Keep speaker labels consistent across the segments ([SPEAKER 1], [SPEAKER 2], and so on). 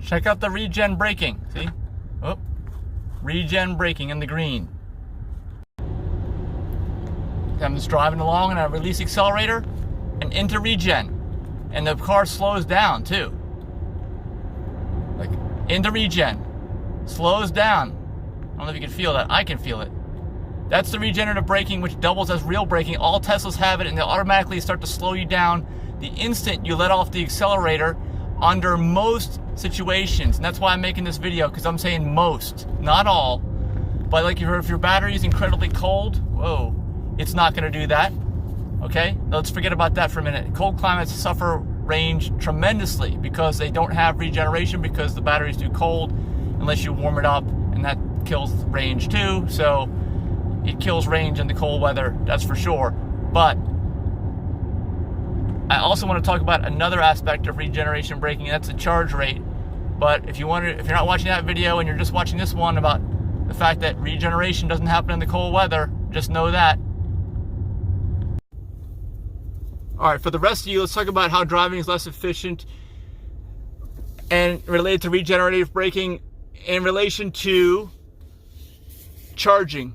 [SPEAKER 1] Check out the regen braking. See? Oh, regen braking in the green. I'm just driving along and I release accelerator and into regen. And the car slows down too. Like into regen. Slows down. I don't know if you can feel that. I can feel it. That's the regenerative braking, which doubles as real braking. All Teslas have it, and they'll automatically start to slow you down the instant you let off the accelerator under most situations. And that's why I'm making this video, because I'm saying most, not all. But like if your battery is incredibly cold, whoa, it's not going to do that. Okay, let's forget about that for a minute. Cold climates suffer range tremendously because they don't have regeneration, because the battery's too cold unless you warm it up, and that kills range too. So it kills range in the cold weather, that's for sure. But I also want to talk about another aspect of regeneration braking, and that's the charge rate. But if you're not watching that video and you're just watching this one about the fact that regeneration doesn't happen in the cold weather, just know that. All right, for the rest of you, let's talk about how driving is less efficient and related to regenerative braking in relation to charging.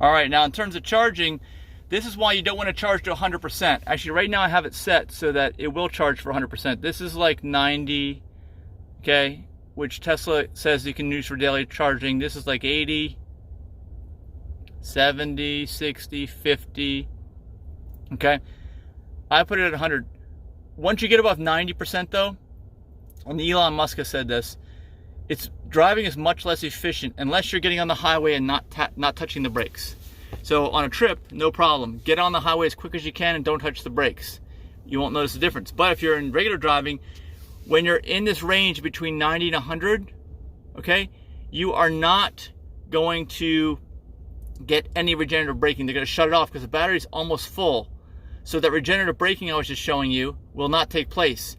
[SPEAKER 1] All right, now in terms of charging, this is why you don't want to charge to 100%. Actually, right now I have it set so that it will charge for 100%. This is like 90, okay, which Tesla says you can use for daily charging. This is like 80, 70, 60, 50, okay? I put it at 100. Once you get above 90% though, and Elon Musk has said this, driving is much less efficient unless you're getting on the highway and not touching the brakes. So on a trip, no problem. Get on the highway as quick as you can and don't touch the brakes. You won't notice the difference. But if you're in regular driving, when you're in this range between 90 and 100, okay, you are not going to get any regenerative braking. They're going to shut it off because the battery's almost full. So that regenerative braking I was just showing you will not take place.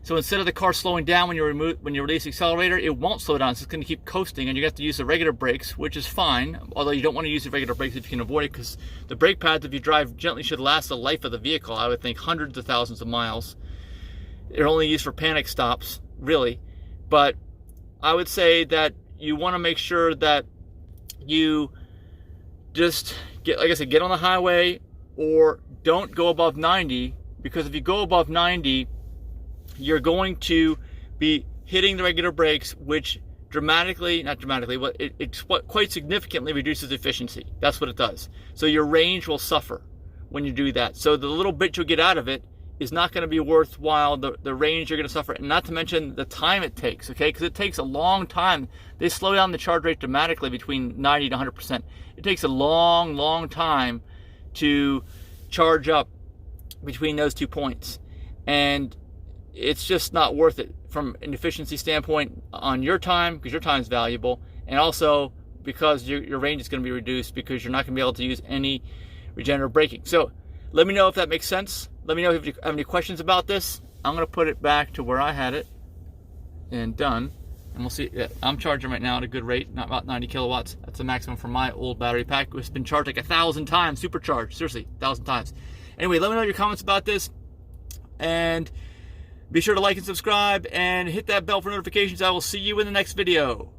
[SPEAKER 1] So instead of the car slowing down when you release the accelerator, it won't slow down. So it's going to keep coasting, and you have to use the regular brakes, which is fine. Although you don't want to use the regular brakes if you can avoid it, because the brake pads, if you drive gently, should last the life of the vehicle. I would think hundreds of thousands of miles. They're only used for panic stops, really. But I would say that you want to make sure that you just get, like I said, get on the highway or don't go above 90, because if you go above 90, you're going to be hitting the regular brakes, which not dramatically, but it quite significantly reduces efficiency. That's what it does. So your range will suffer when you do that. So the little bit you'll get out of it is not going to be worthwhile. The range you're going to suffer, and not to mention the time it takes, okay? Because it takes a long time. They slow down the charge rate dramatically between 90 to 100%. It takes a long, long time to charge up between those 2 points. And it's just not worth it from an efficiency standpoint on your time, because your time is valuable, and also because your range is going to be reduced because you're not going to be able to use any regenerative braking. So let me know if that makes sense. Let me know if you have any questions about this. I'm going to put it back to where I had it and done. And we'll see. I'm charging right now at a good rate, not about 90 kilowatts. That's the maximum for my old battery pack. It's been charged like 1,000 times, supercharged. Seriously, 1,000 times. Anyway, let me know your comments about this. And be sure to like and subscribe and hit that bell for notifications. I will see you in the next video.